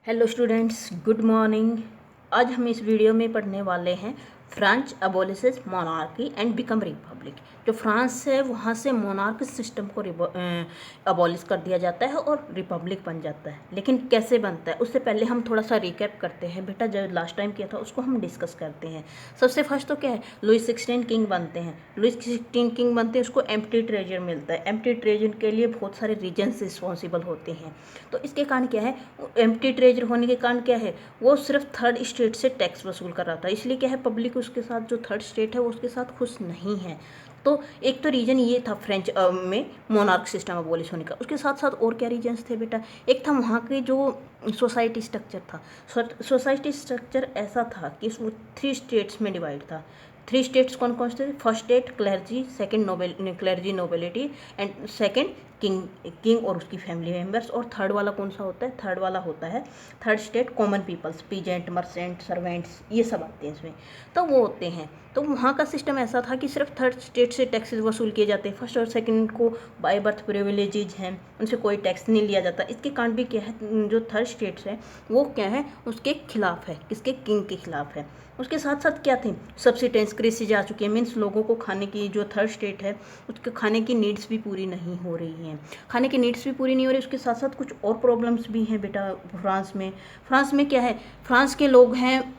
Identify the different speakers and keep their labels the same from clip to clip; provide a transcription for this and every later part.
Speaker 1: Hello students, good morning. आज हम इस वीडियो में पढ़ने वाले हैं France abolishes monarchy and become republic. जो फ्रांस है वहाँ से मोनार्क सिस्टम को अबॉलिश कर दिया जाता है और रिपब्लिक बन जाता है। लेकिन कैसे बनता है उससे पहले हम थोड़ा सा रिकैप करते हैं। बेटा जो लास्ट टाइम किया था उसको हम डिस्कस करते हैं। सबसे फर्स्ट तो क्या है, लुइस 16 किंग बनते हैं। लुइस 16 किंग बनते हैं, उसको एम्प्टी ट्रेजर मिलता है। एम्प्टी ट्रेजर के लिए बहुत सारे रीजन्स रिस्पॉन्सिबल होते हैं। तो इसके कारण क्या है, एम्प्टी ट्रेजर होने के कारण क्या है, वो सिर्फ थर्ड स्टेट से टैक्स वसूल कर रहा था। इसलिए क्या है, पब्लिक उसके साथ, जो थर्ड स्टेट है वो उसके साथ खुश नहीं है। तो एक तो रीजन ये था फ्रेंच में मोनार्क सिस्टम अबॉलिश होने का। उसके साथ साथ और क्या रीजन्स थे बेटा, एक था वहाँ के जो सोसाइटी स्ट्रक्चर था। सोसाइटी स्ट्रक्चर ऐसा था कि वो 3 स्टेट्स में डिवाइड था। 3 स्टेट्स कौन कौन से थे? First state clergy, second clergy nobility and second king और उसकी फैमिली मेंबर्स। और थर्ड वाला कौन सा होता है? थर्ड वाला होता है third state common peoples, peasant, merchant, servants, ये सब आते हैं इसमें। तो वो होते हैं। तो वहाँ का सिस्टम ऐसा था कि सिर्फ थर्ड स्टेट से टैक्सेस वसूल किए जाते हैं। फर्स्ट और सेकंड को बाय बर्थ प्रिविलेजेज हैं, उनसे कोई टैक्स नहीं लिया जाता। इसके कारण भी क्या है, जो थर्ड स्टेट्स है वो क्या है, उसके खिलाफ है। किसके? किंग के खिलाफ है। उसके साथ साथ क्या थे, सब्सिडेंस क्राइसिस आ चुकी है। मीन्स लोगों को खाने की, जो थर्ड स्टेट है उसके खाने की नीड्स भी पूरी नहीं हो रही हैं। खाने की नीड्स भी पूरी नहीं हो रही, उसके साथ साथ कुछ और प्रॉब्लम्स भी हैं बेटा फ्रांस में। फ्रांस में क्या है, फ्रांस के लोग हैं,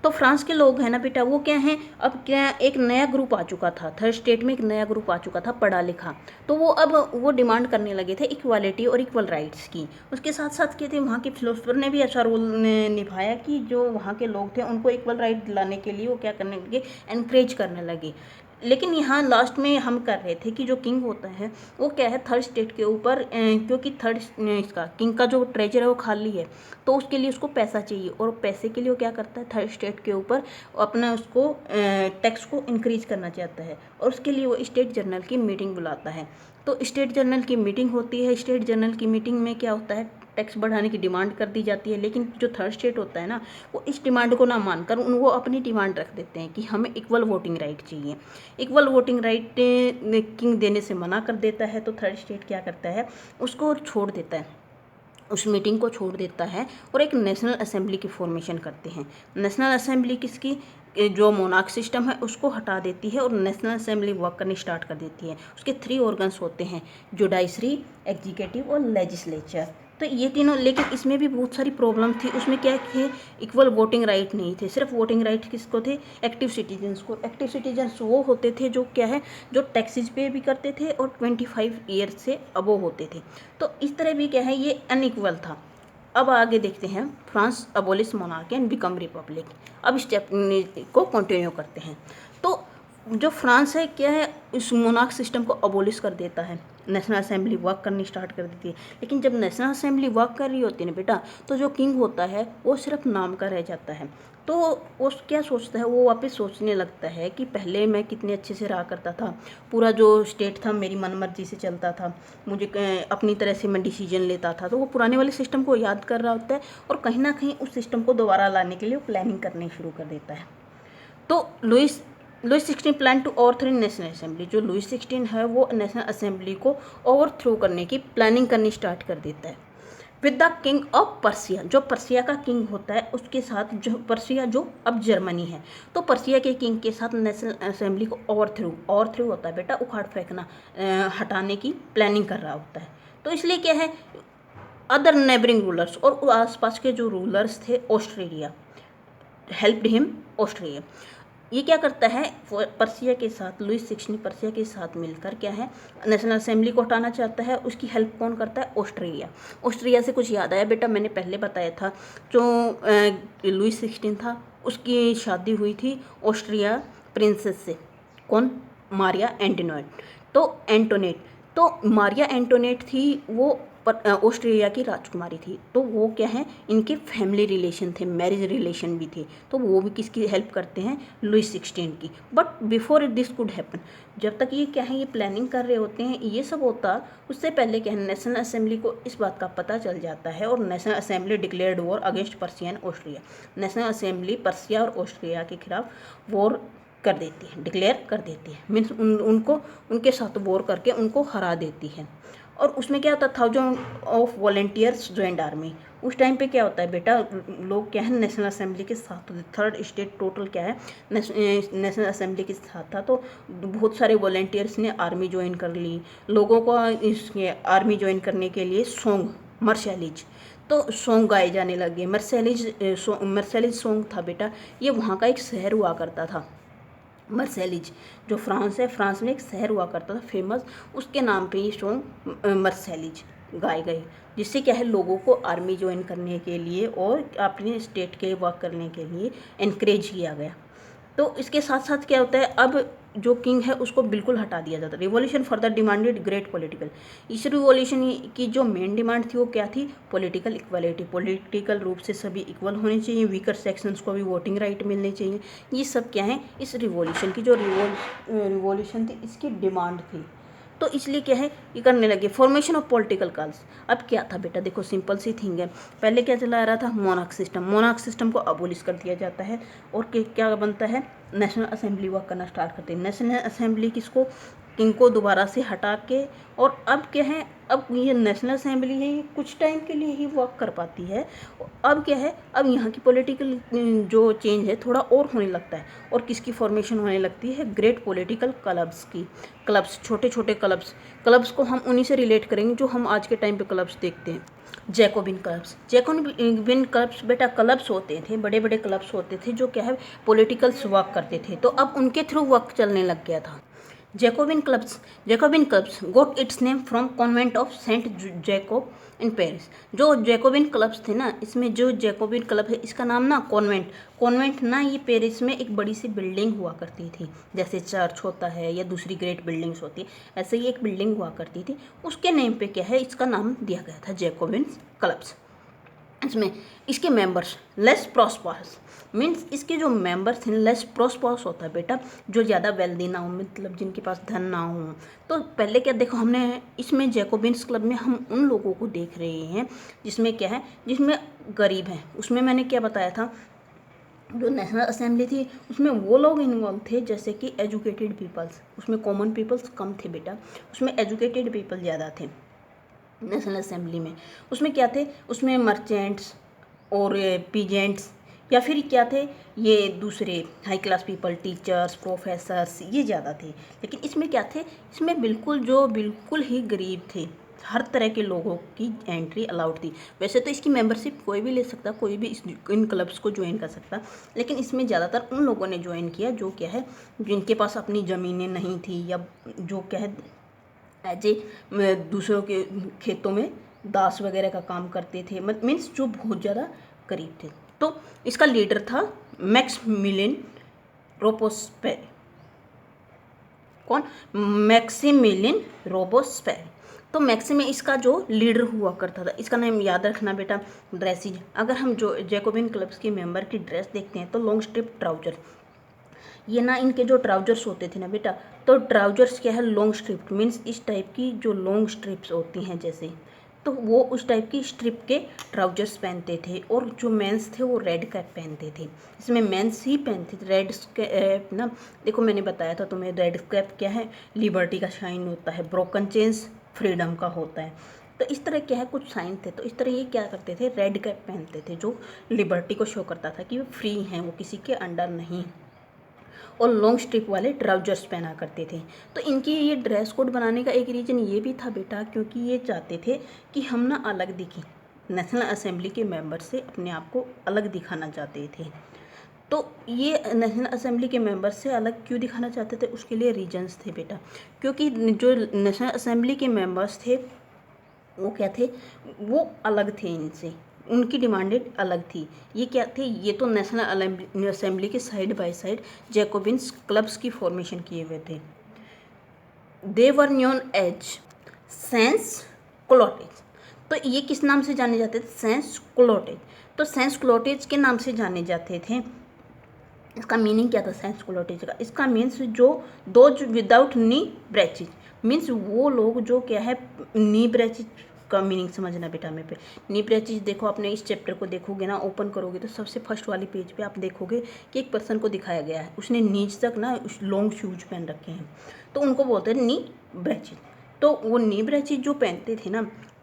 Speaker 1: तो फ्रांस के लोग हैं ना बेटा, वो क्या हैं, अब क्या एक नया ग्रुप आ चुका था। थर्ड स्टेट में एक नया ग्रुप आ चुका था, पढ़ा लिखा। तो वो अब वो डिमांड करने लगे थे इक्वालिटी और इक्वल राइट्स की। उसके साथ साथ क्या थे, वहाँ के फिलोसफर ने भी अच्छा रोल निभाया कि जो वहाँ के लोग थे उनको इक्वल राइट दिलाने के लिए वो क्या करने लगे, एनकरेज करने लगे। लेकिन यहाँ लास्ट में हम कर रहे थे कि जो किंग होता है वो क्या है, थर्ड स्टेट के ऊपर, क्योंकि थर्ड इसका किंग का जो ट्रेजर है वो खाली है, तो उसके लिए उसको पैसा चाहिए। और पैसे के लिए वो क्या करता है, थर्ड स्टेट के ऊपर अपना उसको टैक्स को इंक्रीज करना चाहता है। और उसके लिए वो स्टेट जनरल की मीटिंग बुलाता है। तो स्टेट जनरल की मीटिंग होती है। स्टेट जनरल की मीटिंग में क्या होता है, टैक्स बढ़ाने की डिमांड कर दी जाती है। लेकिन जो थर्ड स्टेट होता है ना, वो इस डिमांड को ना मानकर वो अपनी डिमांड रख देते हैं कि हमें इक्वल वोटिंग राइट चाहिए। इक्वल वोटिंग राइट किंग देने से मना कर देता है। तो थर्ड स्टेट क्या करता है, उसको छोड़ देता है, उस मीटिंग को छोड़ देता है और एक नेशनल असेंबली की फॉर्मेशन करते हैं। नेशनल असेंबली किसकी? जो मोनार्क सिस्टम है उसको हटा देती है और नेशनल असेंबली वर्क करनी स्टार्ट कर देती है। उसके 3 ऑर्गन्स होते हैं, जुडाइशरी, एग्जीक्यूटिव और लेजिस्लेचर। तो ये तीनों, लेकिन इसमें भी बहुत सारी प्रॉब्लम थी। उसमें क्या थे, इक्वल वोटिंग राइट नहीं थे। सिर्फ वोटिंग राइट किसको थे? एक्टिव सिटीजन्स को। एक्टिव सिटीजन्स वो होते थे जो क्या है, जो टैक्सेस पे भी करते थे और 25 ईयर से अबव होते थे। तो इस तरह भी क्या है, ये अनइक्वल था। अब आगे देखते हैं, France abolish monarchy and become Republic. अब स्टेप को कंटिन्यू करते हैं। तो जो फ्रांस है क्या है, इस मोनार्क सिस्टम को अबोलिश कर देता है। नेशनल असेंबली वर्क करनी स्टार्ट कर देती है। लेकिन जब नेशनल असेंबली वर्क कर रही होती है ना बेटा, तो जो किंग होता है वो सिर्फ नाम का रह जाता है। तो वो क्या सोचता है, वो वापस सोचने लगता है कि पहले मैं कितने अच्छे से रहा करता था, पूरा जो स्टेट था मेरी मनमर्जी से चलता था, मुझे अपनी तरह से मैं डिसीजन लेता था। तो वो पुराने वाले सिस्टम को याद कर रहा होता है और कहीं ना कहीं उस सिस्टम को दोबारा लाने के लिए प्लानिंग करनी शुरू कर देता है। तो Louis 16 plan to overthrow national assembly. जो लुइस 16 है वो नेशनल असेंबली को ओवरथ्रो करने की प्लानिंग करनी स्टार्ट कर देता है with the king of Persia. जो पर्सिया का किंग होता है उसके साथ, जो पर्सिया जो अब जर्मनी है, तो पर्सिया के किंग के साथ नेशनल असेंबली को ओवरथ्रो होता है बेटा, उखाड़ फेंकना, हटाने की प्लानिंग कर रहा होता है। तो इसलिए क्या है, अदर नेबरिंग रूलर्स और आसपास के जो रूलर्स थे, ऑस्ट्रेलिया हेल्प्ड हिम। ऑस्ट्रेलिया ये क्या करता है, पर्सिया के साथ, लुइस 16 पर्सिया के साथ मिलकर क्या है, नेशनल असेंबली को हटाना चाहता है। उसकी हेल्प कौन करता है? ऑस्ट्रेलिया। ऑस्ट्रेलिया से कुछ याद आया बेटा, मैंने पहले बताया था जो लुइस 16 था उसकी शादी हुई थी ऑस्ट्रिया प्रिंसेस से। कौन? मारिया एंटोनेट। तो मारिया एंटोनेट थी वो ऑस्ट्रेलिया की राजकुमारी थी। तो वो क्या है, इनके फैमिली रिलेशन थे, मैरिज रिलेशन भी थे। तो वो भी किसकी हेल्प करते हैं? लुइस 16 की। But before this could happen, जब तक ये क्या है, ये प्लानिंग कर रहे होते हैं, ये सब होता, उससे पहले क्या है, नेशनल असेंबली को इस बात का पता चल जाता है और national assembly declared war against Persia and Austria. National assembly Persia और ऑस्ट्रिया के खिलाफ वॉर कर देती है, डिक्लेयर कर देती है। मीन्स उनको उनके साथ वॉर करके उनको हरा देती है। और उसमें क्या होता, 1000 ऑफ वॉलेंटियर्स ज्वाइंड आर्मी। उस टाइम पे क्या होता है बेटा, लोग क्या है नेशनल असेंबली के साथ, थर्ड स्टेट टोटल क्या है नेशनल असेंबली के साथ था, तो बहुत सारे वॉलेंटियर्स ने आर्मी ज्वाइन कर ली। लोगों को इस आर्मी ज्वाइन करने के लिए सॉन्ग मर्शलिज, तो सॉन्ग गाए जाने लगे। मर्शलिज सॉन्ग था बेटा, ये वहाँ का एक शहर हुआ करता था। मर्सेलिज जो फ्रांस है, फ्रांस में एक शहर हुआ करता था फेमस, उसके नाम पे ये सॉन्ग मर्सेलिज गाए गए, जिससे क्या है लोगों को आर्मी ज्वाइन करने के लिए और अपने स्टेट के वर्क करने के लिए इनक्रेज किया गया। तो इसके साथ साथ क्या होता है, अब जो किंग है उसको बिल्कुल हटा दिया जाता है। Revolution further demanded great political, इस रिवॉल्यूशन की जो मेन डिमांड थी वो क्या थी, पॉलिटिकल इक्वालिटी, पॉलिटिकल रूप से सभी इक्वल होने चाहिए, वीकर सेक्शंस को भी वोटिंग राइट मिलने चाहिए। ये सब क्या है इस रिवॉल्यूशन की, जो रिवॉल्यूशन थी इसकी डिमांड थी। तो इसलिए क्या है ये करने लगे। फॉर्मेशन ऑफ पॉलिटिकल कॉल्स, अब क्या था बेटा, देखो सिंपल सी थिंग है, पहले क्या चला आ रहा था, मोनार्क सिस्टम। मोनार्क सिस्टम को अबोलिश कर दिया जाता है और क्या बनता है, नेशनल असेंबली वर्क करना स्टार्ट करते हैं। नेशनल असेंबली किसको, किंग को दोबारा से हटा के, और अब क्या है, अब ये नेशनल असेंबली है ये कुछ टाइम के लिए ही वर्क कर पाती है। अब क्या है, अब यहाँ की पॉलिटिकल जो चेंज है थोड़ा और होने लगता है, और किसकी फॉर्मेशन होने लगती है, ग्रेट पॉलिटिकल क्लब्स की। क्लब्स, छोटे छोटे क्लब्स को हम उन्हीं से रिलेट करेंगे जो हम आज के टाइम पे क्लब्स देखते हैं। जैकोबिन क्लब्स, जैकोबिन क्लब्स बेटा क्लब्स होते थे, बड़े बड़े क्लब्स होते थे जो क्या है पॉलिटिकल्स वर्क करते थे, तो अब उनके थ्रू वर्क चलने लग गया था। Jacobin clubs got its name from convent of Saint Jacob in Paris. जो जैकोबिन क्लब्स थे ना, इसमें जो जैकोबिन क्लब है इसका नाम ना कॉन्वेंट ना, ये पेरिस में एक बड़ी सी बिल्डिंग हुआ करती थी, जैसे चर्च होता है या दूसरी ग्रेट बिल्डिंग्स होती है, ऐसे ही एक बिल्डिंग हुआ करती थी, उसके नेम पे क्या है इसका नाम दिया गया था जैकोबिन क्लब्स। इसमें इसके मेंबर्स लेस प्रॉस्परस, मीन्स इसके जो मेंबर्स हैं लेस प्रॉस्परस होता है बेटा, जो ज़्यादा वेल्दी ना हो, मतलब जिनके पास धन ना हो। तो पहले क्या देखो हमने इसमें जैकोबिन्स क्लब में हम उन लोगों को देख रहे हैं जिसमें क्या है, जिसमें गरीब हैं। उसमें मैंने क्या बताया था, जो नेशनल असेंबली थी उसमें वो लोग इन्वॉल्व थे जैसे कि एजुकेटेड पीपल्स, उसमें कॉमन पीपल्स कम थे बेटा, उसमें एजुकेटेड पीपल ज़्यादा थे नेशनल असेंबली में। उसमें क्या थे, उसमें मर्चेंट्स और पीजेंट्स, या फिर क्या थे ये दूसरे high class people, teachers, professors, ये ज़्यादा थे। लेकिन इसमें क्या थे, इसमें बिल्कुल ही गरीब थे, हर तरह के लोगों की एंट्री अलाउड थी। वैसे तो इसकी मेंबरशिप कोई भी ले सकता, कोई भी इन क्लब्स को ज्वाइन कर सकता, लेकिन इसमें ज़्यादातर उन लोगों ने ज्वाइन किया जो क्या है जिनके पास अपनी ज़मीनें नहीं थी, या जो क्या है एज ए दूसरों के खेतों में दास वगैरह का काम करते थे, मीन्स जो बहुत ज़्यादा गरीब थे। तो इसका लीडर था मैक्सिमिलियन रोबोस्पेर। कौन, मैक्सिमिलियन रोबोस्पेर। तो मैक्सिमे इसका जो लीडर हुआ करता था, इसका नाम याद रखना बेटा ड्रेसिज। अगर हम जो जैकोबिन क्लब्स के मेंबर की ड्रेस देखते हैं तो लॉन्ग स्ट्रिप ट्राउजर, ये ना इनके जो ट्राउजर्स होते थे ना बेटा, तो ट्राउजर्स क्या है लॉन्ग स्ट्रिप, मीन्स इस टाइप की जो लॉन्ग स्ट्रिप्स होती हैं जैसे, तो वो उस टाइप की स्ट्रिप के ट्राउजर्स पहनते थे। और जो मेंस थे वो रेड कैप पहनते थे, इसमें मेंस ही पहनते थे रेड कैप ना। देखो मैंने बताया था तुम्हें, रेड कैप क्या है, लिबर्टी का साइन होता है, ब्रोकन चेन्स फ्रीडम का होता है। तो इस तरह क्या है कुछ साइन थे, तो इस तरह ये क्या करते थे, रेड कैप पहनते थे जो लिबर्टी को शो करता था कि वो फ्री हैं, वो किसी के अंडर नहीं, और लॉन्ग स्ट्रिप वाले ट्राउजर्स पहना करते थे। तो इनकी ये ड्रेस कोड बनाने का एक रीज़न ये भी था बेटा, क्योंकि ये चाहते थे कि हम ना अलग दिखें, नेशनल असेंबली के मेंबर से अपने आप को अलग दिखाना चाहते थे। तो ये नेशनल असेंबली के मेंबर्स से अलग क्यों दिखाना चाहते थे, उसके लिए रीजंस थे बेटा, क्योंकि जो नेशनल असेंबली के मेंबर्स थे वो क्या थे, वो अलग थे इनसे, उनकी डिमांडेड अलग थी। ये क्या थे, ये तो नेशनल असेंबली के side by side Jacobins clubs की फॉर्मेशन किए हुए थे। दे वर नोन एज सेंस क्लोटेज। तो ये किस नाम से जाने जाते थे, सेंस क्लोटेज। तो सेंस क्लोटेज के नाम से जाने जाते थे। इसका मीनिंग क्या था सेंस क्लोटेज का, इसका मीन्स जो दोज विदाउट नी ब्रेचेज, मीन्स वो लोग जो क्या है, नी ब्रेचेज का मीनिंग समझना बेटा में पे। नी ब्रेचेज देखो, आपने इस चैप्टर को देखोगे ना, ओपन करोगे तो सबसे फर्स्ट वाली पेज पे आप देखोगे कि एक पर्सन को दिखाया गया है, उसने नीच तक ना लॉन्ग शूज पहन रखे हैं, तो उनको बोलते हैं नी ब्रेचेज। तो वो नी ब्रेचिज जो पहनते थे ना,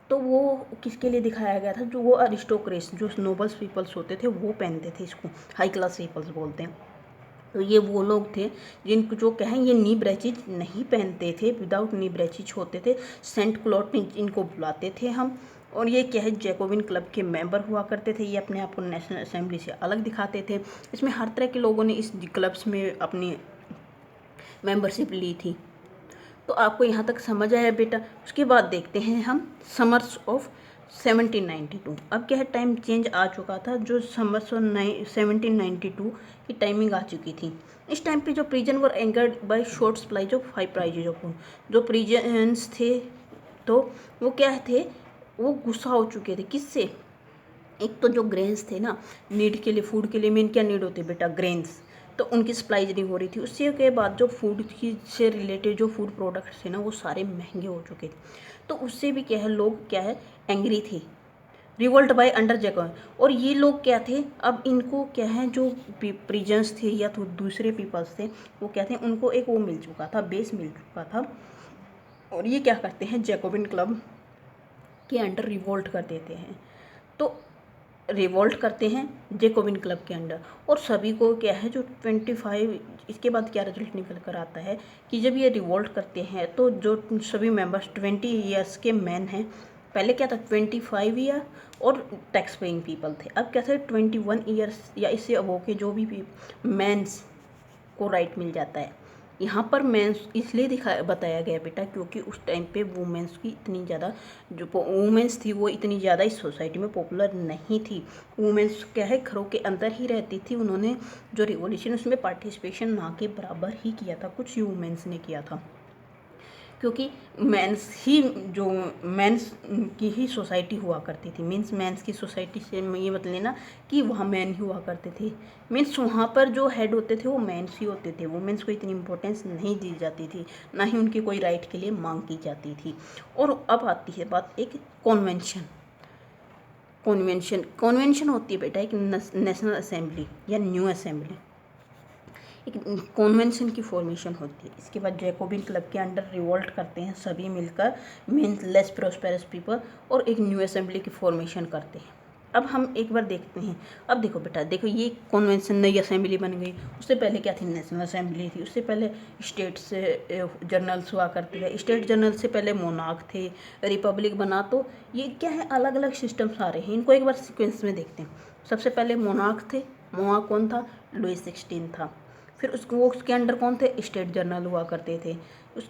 Speaker 1: तो वो किसके लिए दिखाया गया था, जो वो अरिस्टोक्रेट्स जो नोबल्स पीपल्स होते थे वो पहनते थे इसको, हाई क्लास पीपल्स बोलते हैं। तो ये वो लोग थे जिनको जो कहें ये नी ब्रेचिज नहीं पहनते थे, विदाउट नी ब्रेचिज होते थे, सेंट क्लॉड में इनको बुलाते थे हम। और ये क्या है, जैकोबिन क्लब के मेंबर हुआ करते थे। ये अपने आप को नेशनल असेंबली से अलग दिखाते थे। इसमें हर तरह के लोगों ने इस क्लब्स में अपनी मेंबरशिप ली थी। तो आपको यहाँ तक समझ आया बेटा। उसके बाद देखते हैं हम समर्स ऑफ 1792। अब क्या है, टाइम चेंज आ चुका था, जो समर्स ऑफ 1792 की टाइमिंग आ चुकी थी। इस टाइम पे जो prison were angered by short supply of 5 prices of food. जो प्रिजन्स थे तो वो क्या थे, वो गुस्सा हो चुके थे। किससे? एक तो जो ग्रेन्स थे ना, नीड के लिए, फूड के लिए मेन क्या नीड होती है बेटा, ग्रेन्स। तो उनकी सप्लाई नहीं हो रही थी। उससे के बाद जो फूड की से रिलेटेड जो फूड प्रोडक्ट्स थे ना, वो सारे महंगे हो चुके थे। तो उससे भी क्या है, लोग क्या है, एंग्री थे। Revolt by under Jacobian. और ये लोग क्या थे, अब इनको क्या है, जो प्रिजन्स थे या तो दूसरे पीपल्स थे, वो क्या थे, उनको एक वो मिल चुका था, बेस मिल चुका था। और ये क्या करते हैं, जैकोबिन क्लब के अंडर रिवोल्ट कर देते हैं। तो रिवोल्ट करते हैं जैकोबिन क्लब के अंडर। और सभी को क्या है, जो 25, इसके बाद क्या रिजल्ट निकल कर आता है कि जब ये रिवोल्ट करते हैं तो जो सभी मेंबर्स 20 ईयर्स के मैन हैं। पहले क्या था, 25 ईयर और टैक्स पेइंग पीपल थे। अब क्या था, 21 ईयर्स या इससे अबव के जो भी मैंस को राइट मिल जाता है। यहाँ पर मेंस इसलिए बताया गया बेटा, क्योंकि उस टाइम पे वुमेंस की इतनी ज़्यादा, जो वुमेंस थी वो इतनी ज़्यादा इस सोसाइटी में पॉपुलर नहीं थी। वुमेंस क्या है, घरों के अंदर ही रहती थी। उन्होंने जो रिवॉल्यूशन उसमें पार्टिसिपेशन ना के बराबर ही किया था, कुछ ही वुमेंस ने किया था। क्योंकि मेंस ही, जो मेंस की ही सोसाइटी हुआ करती थी। मीन्स मेंस की सोसाइटी से ये मत लेना कि वहाँ मैन ही हुआ करते थे। मीन्स वहाँ पर जो हेड होते थे वो मेंस ही होते थे। वुमेंस को इतनी इंपॉर्टेंस नहीं दी जाती थी, ना ही उनकी कोई राइट के लिए मांग की जाती थी। और अब आती है बात एक कॉन्वेंशन। कॉन्वेंशन होती है बेटा एक नेशनल असेंबली या न्यू असेंबली। एक कॉन्वेंशन की फॉर्मेशन होती है। इसके बाद जैकोबिन क्लब के अंडर रिवोल्ट करते हैं सभी मिलकर, मीन्स लेस प्रोस्पेरस पीपल, और एक न्यू असेंबली की फॉर्मेशन करते हैं। अब हम एक बार देखते हैं। अब देखो बेटा, देखो ये कॉन्वेंशन, नई असेंबली बन गई। उससे पहले क्या थी, नेशनल असेंबली थी। उससे पहले स्टेट्स जर्नल्स हुआ करते थे। स्टेट जर्नल से पहले मोनार्क थे। रिपब्लिक बना तो ये क्या है, अलग अलग सिस्टम्स आ रहे हैं। इनको एक बार सिक्वेंस में देखते हैं। सबसे पहले मोनार्क थे। मोनार्क कौन था, लुई 16 था। फिर उसके अंडर कौन थे, स्टेट जर्नल हुआ करते थे।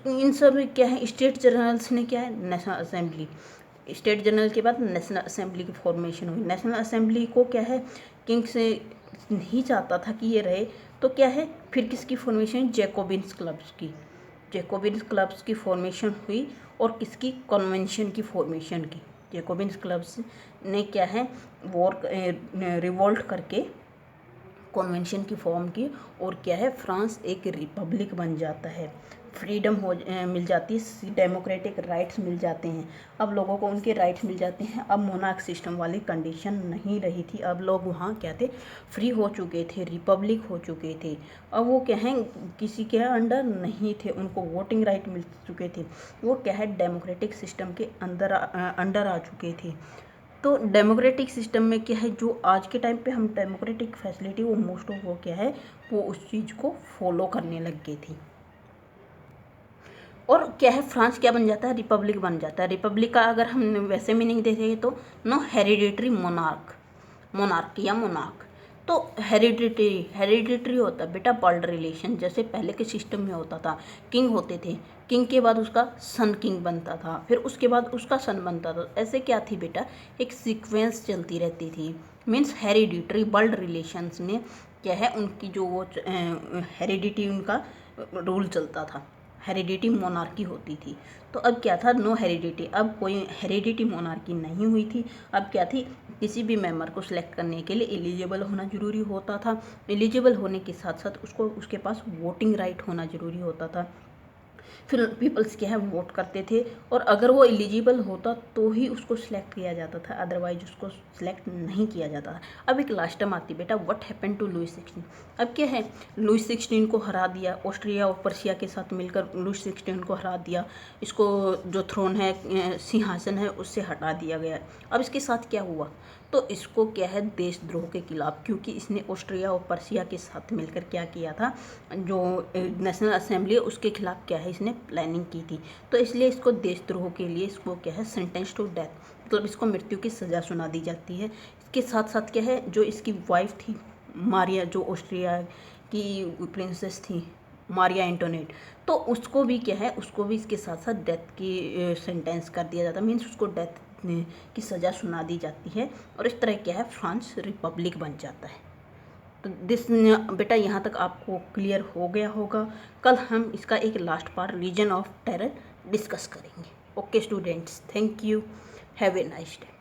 Speaker 1: इन सब क्या है, स्टेट जर्नल्स ने क्या है, नेशनल असेंबली। स्टेट जर्नल के बाद नेशनल असेंबली की फॉर्मेशन हुई। नेशनल असेंबली को क्या है, किंग से नहीं चाहता था कि ये रहे, तो क्या है, फिर किसकी फॉर्मेशन, जैकोबिन्स क्लब्स की। जैकोबिन्स क्लब्स की फॉर्मेशन हुई और किसकी, कन्वेंशन की फॉर्मेशन की। जैकोबिन्स क्लब्स ने क्या है, रिवोल्ट करके कॉन्वेंशन की फॉर्म की। और क्या है, फ्रांस एक रिपब्लिक बन जाता है। फ्रीडम मिल जाती है, डेमोक्रेटिक राइट्स मिल जाते हैं। अब लोगों को उनके राइट्स मिल जाते हैं। अब मोनार्क सिस्टम वाली कंडीशन नहीं रही थी। अब लोग वहाँ क्या थे, फ्री हो चुके थे, रिपब्लिक हो चुके थे। अब वो क्या है, किसी के अंडर नहीं थे, उनको वोटिंग राइट मिल चुके थे। वो क्या है, डेमोक्रेटिक सिस्टम के अंडर आ चुके थे। तो डेमोक्रेटिक सिस्टम में क्या है, जो आज के टाइम पे हम डेमोक्रेटिक फैसिलिटी, वो मोस्ट ऑफ वो क्या है, वो उस चीज़ को फॉलो करने लग गई थी। और क्या है, फ्रांस क्या बन जाता है, रिपब्लिक बन जाता है। रिपब्लिक का अगर हम वैसे मीनिंग देते तो नो हेरिडिटरी मोनार्क या मोनार्क। तो हेरिडिटरी होता है बेटा ब्लड रिलेशन, जैसे पहले के सिस्टम में होता था। किंग होते थे, किंग के बाद उसका सन किंग बनता था, फिर उसके बाद उसका सन बनता था। ऐसे क्या थी बेटा, एक सीक्वेंस चलती रहती थी। मीन्स हेरिडिटरी ब्लड रिलेशंस ने क्या है, उनकी जो वो हेरिडिटी, उनका रूल चलता था। हेरिडिटी मोनार्की होती थी। तो अब क्या था, नो हेरिडिटी। अब कोई हेरिडिटी मोनार्की नहीं हुई थी। अब क्या थी, किसी भी मेंबर को सिलेक्ट करने के लिए एलिजिबल होना ज़रूरी होता था। एलिजिबल होने के साथ साथ उसको उसके पास वोटिंग राइट होना ज़रूरी होता था। फिर पीपल्स क्या है वोट करते थे, और अगर वो एलिजिबल होता तो ही उसको सिलेक्ट किया जाता था, अदरवाइज उसको सिलेक्ट नहीं किया जाता था। अब एक लास्ट टाइम आती बेटा, व्हाट हैपेंड टू लुई 16। अब क्या है, लुई 16 को हरा दिया, ऑस्ट्रिया और पर्शिया के साथ मिलकर लुई 16 को हरा दिया, इसको जो थ्रोन है, सिंहासन है, उससे हटा दिया गया। अब इसके साथ क्या हुआ, तो इसको क्या है देशद्रोह के खिलाफ, क्योंकि इसने ऑस्ट्रिया और पर्शिया के साथ मिलकर क्या किया था, जो नेशनल असेंबली है उसके खिलाफ क्या है इसने प्लानिंग की थी, तो इसलिए इसको देशद्रोह के लिए इसको क्या है सेंटेंस टू डेथ, मतलब इसको मृत्यु की सज़ा सुना दी जाती है। इसके साथ साथ क्या है, जो इसकी वाइफ थी मारिया, जो ऑस्ट्रिया की प्रिंसेस थी मारिया एंटोनेट, तो उसको भी क्या है, उसको भी इसके साथ साथ डेथ की सेंटेंस कर दिया जाता है, मीन्स उसको डेथ की सज़ा सुना दी जाती है, और इस तरह क्या है फ्रांस रिपब्लिक बन जाता है। तो दिस बेटा यहाँ तक आपको क्लियर हो गया होगा। कल हम इसका एक last part reign of terror discuss करेंगे। Okay students, thank you, have a nice day.